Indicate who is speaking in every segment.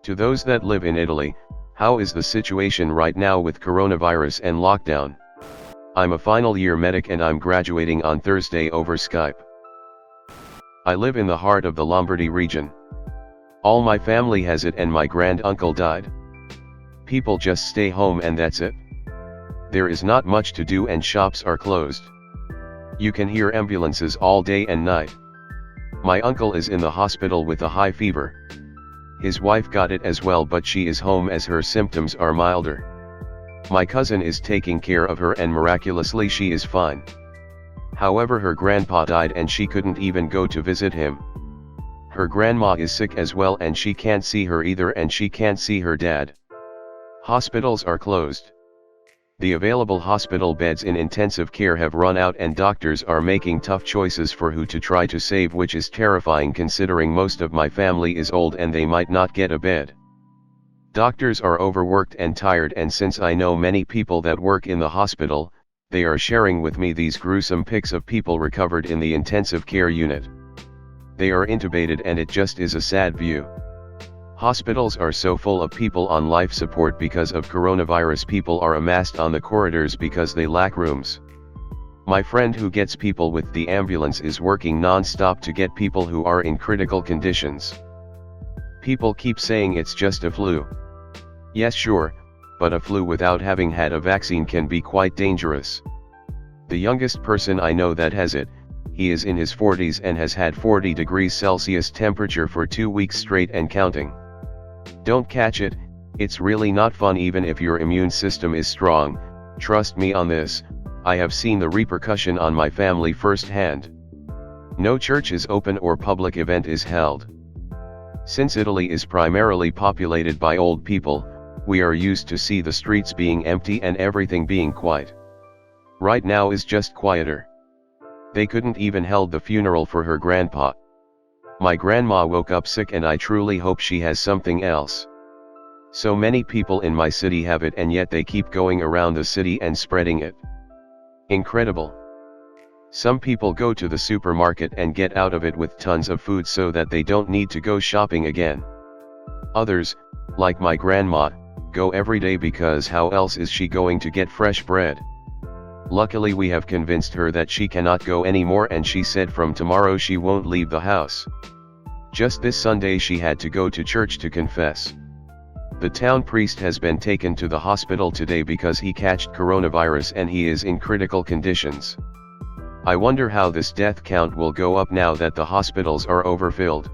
Speaker 1: To those that live in Italy, how is the situation right now with coronavirus and lockdown? I'm a final year medic and I'm graduating on Thursday over Skype. I live in the heart of the Lombardy region. All my family has it and my grand-uncle died. People just stay home and that's it. There is not much to do and shops are closed. You can hear ambulances all day and night. My uncle is in the hospital with a high fever. His wife got it as well, but she is home as her symptoms are milder. My cousin is taking care of her and miraculously she is fine. However, her grandpa died and she couldn't even go to visit him. Her grandma is sick as well and she can't see her either and she can't see her dad. Hospitals are closed. The available hospital beds in intensive care have run out and doctors are making tough choices for who to try to save, which is terrifying considering most of my family is old and they might not get a bed. Doctors are overworked and tired, and since I know many people that work in the hospital, they are sharing with me these gruesome pics of people recovered in the intensive care unit. They are intubated and it just is a sad view. Hospitals are so full of people on life support because of coronavirus. People are amassed on the corridors because they lack rooms. My friend who gets people with the ambulance is working non-stop to get people who are in critical conditions. People keep saying it's just a flu. Yes, sure, but a flu without having had a vaccine can be quite dangerous. The youngest person I know that has it, he is in his 40s and has had 40 degrees Celsius temperature for 2 weeks straight and counting. Don't catch it, it's really not fun even if your immune system is strong. Trust me on this, I have seen the repercussion on my family firsthand. No church is open or public event is held. Since Italy is primarily populated by old people, we are used to see the streets being empty and everything being quiet. Right now is just quieter. They couldn't even held the funeral for her grandpa. My grandma woke up sick and I truly hope she has something else. So many people in my city have it and yet they keep going around the city and spreading it. Incredible. Some people go to the supermarket and get out of it with tons of food so that they don't need to go shopping again. Others, like my grandma, go every day because how else is she going to get fresh bread? Luckily we have convinced her that she cannot go anymore and she said from tomorrow she won't leave the house. Just this Sunday she had to go to church to confess. The town priest has been taken to the hospital today because he catched coronavirus and he is in critical conditions. I wonder how this death count will go up now that the hospitals are overfilled.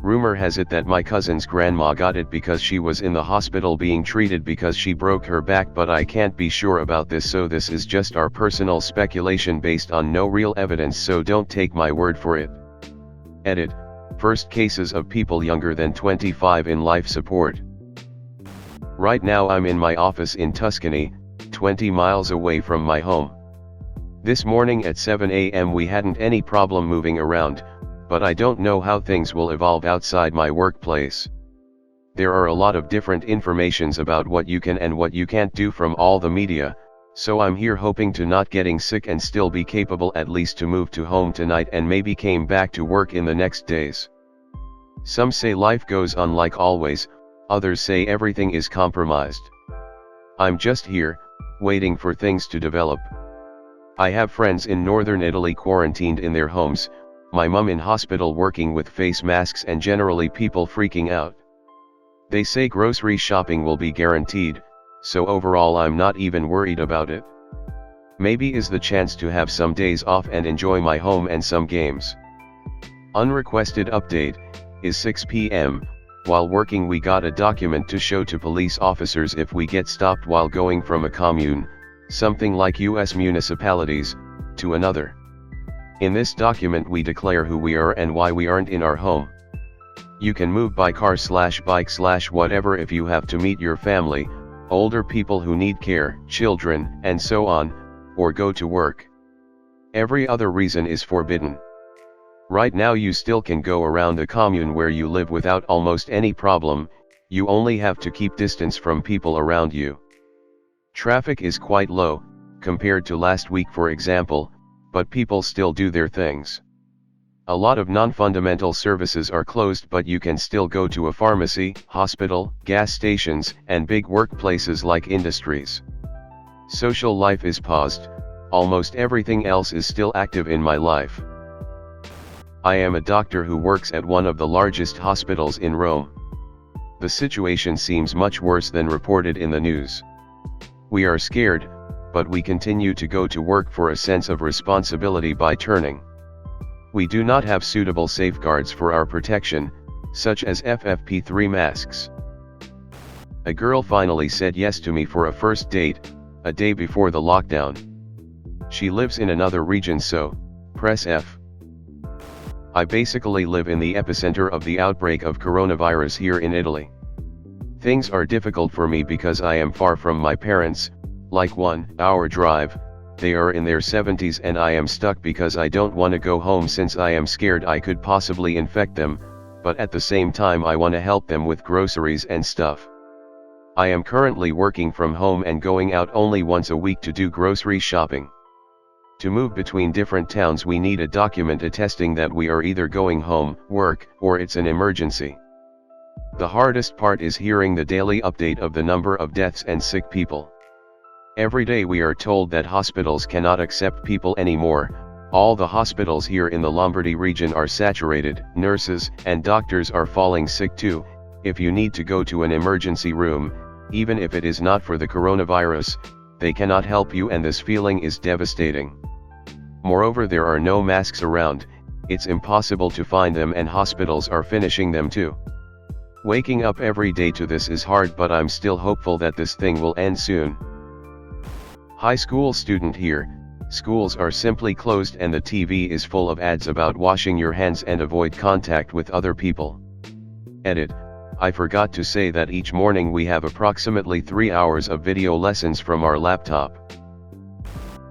Speaker 1: Rumor has it that my cousin's grandma got it because she was in the hospital being treated because she broke her back, but I can't be sure about this, so this is just our personal speculation based on no real evidence, so don't take my word for it. Edit. First cases of people younger than 25 in life support. Right now I'm in my office in Tuscany, 20 miles away from my home. This morning at 7 a.m. we hadn't any problem moving around, but I don't know how things will evolve outside my workplace. There are a lot of different informations about what you can and what you can't do from all the media, so I'm here hoping to not getting sick and still be capable at least to move to home tonight and maybe came back to work in the next days. Some say life goes on like always, others say everything is compromised. I'm just here, waiting for things to develop. I have friends in northern Italy quarantined in their homes, my mum in hospital working with face masks and generally people freaking out. They say grocery shopping will be guaranteed, so overall I'm not even worried about it. Maybe is the chance to have some days off and enjoy my home and some games. Unrequested update, is 6 p.m, while working we got a document to show to police officers if we get stopped while going from a commune, something like US municipalities, to another. In this document we declare who we are and why we aren't in our home. You can move by car/bike/whatever if you have to meet your family, older people who need care, children, and so on, or go to work. Every other reason is forbidden. Right now you still can go around the commune where you live without almost any problem, you only have to keep distance from people around you. Traffic is quite low, compared to last week for example, but people still do their things. A lot of non-fundamental services are closed, but you can still go to a pharmacy, hospital, gas stations, and big workplaces like industries. Social life is paused, almost everything else is still active in my life. I am a doctor who works at one of the largest hospitals in Rome. The situation seems much worse than reported in the news. We are scared, but we continue to go to work for a sense of responsibility by turning. We do not have suitable safeguards for our protection, such as FFP3 masks. A girl finally said yes to me for a first date, a day before the lockdown. She lives in another region, so press F. I basically live in the epicenter of the outbreak of coronavirus here in Italy. Things are difficult for me because I am far from my parents, like 1 hour drive. They are in their 70s and I am stuck because I don't want to go home since I am scared I could possibly infect them, but at the same time I want to help them with groceries and stuff. I am currently working from home and going out only once a week to do grocery shopping. To move between different towns we need a document attesting that we are either going home, work, or it's an emergency. The hardest part is hearing the daily update of the number of deaths and sick people. Every day we are told that hospitals cannot accept people anymore. All the hospitals here in the Lombardy region are saturated, nurses and doctors are falling sick too. If you need to go to an emergency room, even if it is not for the coronavirus, they cannot help you, and this feeling is devastating. Moreover, there are no masks around, it's impossible to find them, and hospitals are finishing them too. Waking up every day to this is hard, but I'm still hopeful that this thing will end soon. High school student here. Schools are simply closed and the TV is full of ads about washing your hands and avoid contact with other people. Edit. I forgot to say that each morning we have approximately 3 hours of video lessons from our laptop.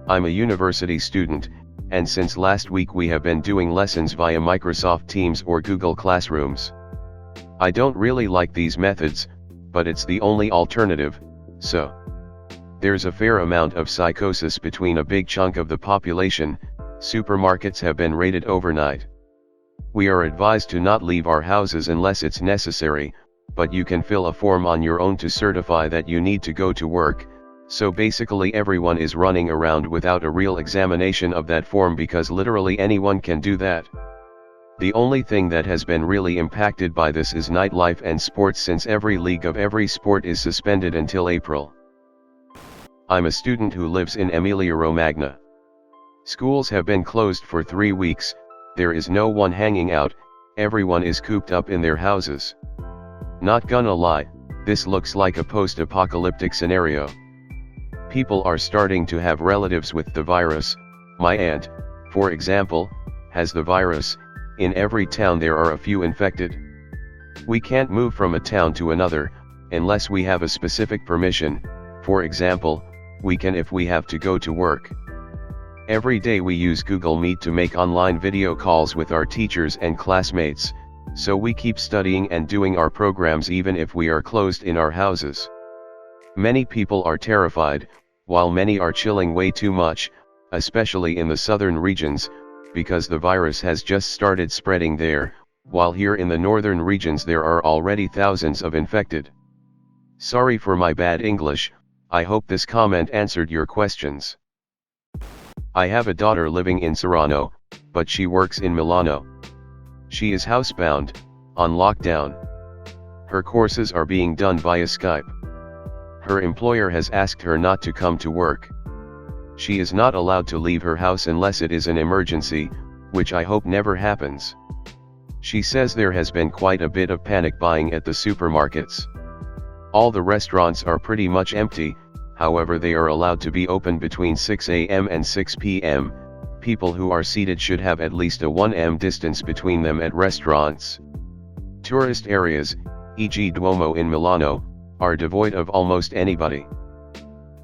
Speaker 1: I'm a university student, and since last week we have been doing lessons via Microsoft Teams or Google Classrooms. I don't really like these methods, but it's the only alternative, so. There's a fair amount of psychosis between a big chunk of the population. Supermarkets have been raided overnight. We are advised to not leave our houses unless it's necessary, but you can fill a form on your own to certify that you need to go to work, so basically everyone is running around without a real examination of that form because literally anyone can do that. The only thing that has been really impacted by this is nightlife and sports, since every league of every sport is suspended until April. I'm a student who lives in Emilia-Romagna. Schools have been closed for 3 weeks, there is no one hanging out, everyone is cooped up in their houses. Not gonna lie, this looks like a post-apocalyptic scenario. People are starting to have relatives with the virus. My aunt, for example, has the virus. In every town there are a few infected. We can't move from a town to another, unless we have a specific permission. For example, we can if we have to go to work. Every day we use Google Meet to make online video calls with our teachers and classmates, so we keep studying and doing our programs even if we are closed in our houses. Many people are terrified, while many are chilling way too much, especially in the southern regions, because the virus has just started spreading there, while here in the northern regions there are already thousands of infected. Sorry for my bad English. I hope this comment answered your questions. I have a daughter living in Serrano, but she works in Milano. She is housebound, on lockdown. Her courses are being done via Skype. Her employer has asked her not to come to work. She is not allowed to leave her house unless it is an emergency, which I hope never happens. She says there has been quite a bit of panic buying at the supermarkets. All the restaurants are pretty much empty, however they are allowed to be open between 6 a.m. and 6 p.m. People who are seated should have at least a 1 m distance between them at restaurants. Tourist areas, e.g. Duomo in Milano, are devoid of almost anybody.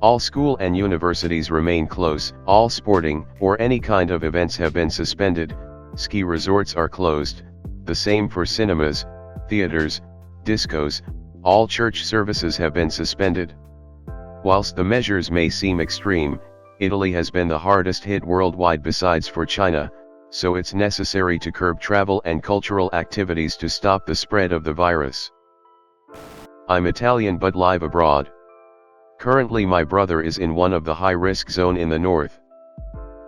Speaker 1: All school and universities remain closed, all sporting or any kind of events have been suspended, ski resorts are closed, the same for cinemas, theaters, discos. All church services have been suspended. Whilst the measures may seem extreme, Italy has been the hardest hit worldwide besides for China, so it's necessary to curb travel and cultural activities to stop the spread of the virus. I'm Italian but live abroad. Currently my brother is in one of the high-risk zone in the north.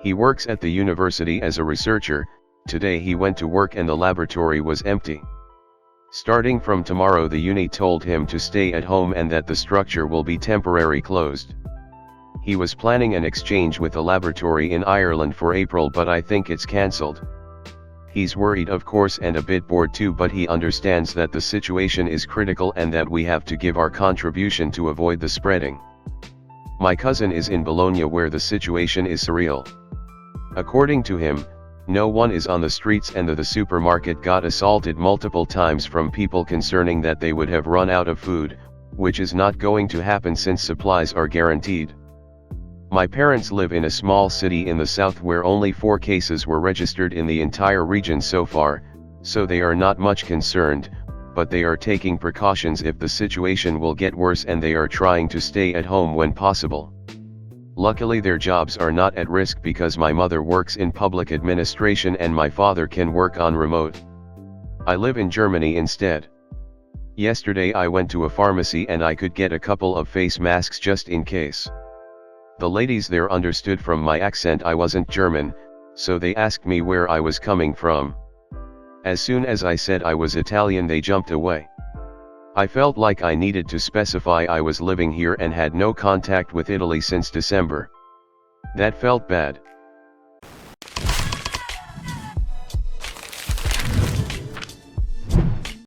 Speaker 1: He works at the university as a researcher. Today he went to work and the laboratory was empty. Starting from tomorrow the uni told him to stay at home and that the structure will be temporarily closed. He was planning an exchange with a laboratory in Ireland for April, but I think it's cancelled. He's worried of course and a bit bored too, but he understands that the situation is critical and that we have to give our contribution to avoid the spreading. My cousin is in Bologna where the situation is surreal. According to him, no one is on the streets and the supermarket got assaulted multiple times from people concerning that they would have run out of food, which is not going to happen since supplies are guaranteed. My parents live in a small city in the south where only 4 cases were registered in the entire region so far, so they are not much concerned, but they are taking precautions if the situation will get worse and they are trying to stay at home when possible. Luckily their jobs are not at risk because my mother works in public administration and my father can work on remote. I live in Germany instead. Yesterday I went to a pharmacy and I could get a couple of face masks just in case. The ladies there understood from my accent I wasn't German, so they asked me where I was coming from. As soon as I said I was Italian they jumped away. I felt like I needed to specify I was living here and had no contact with Italy since December. That felt bad.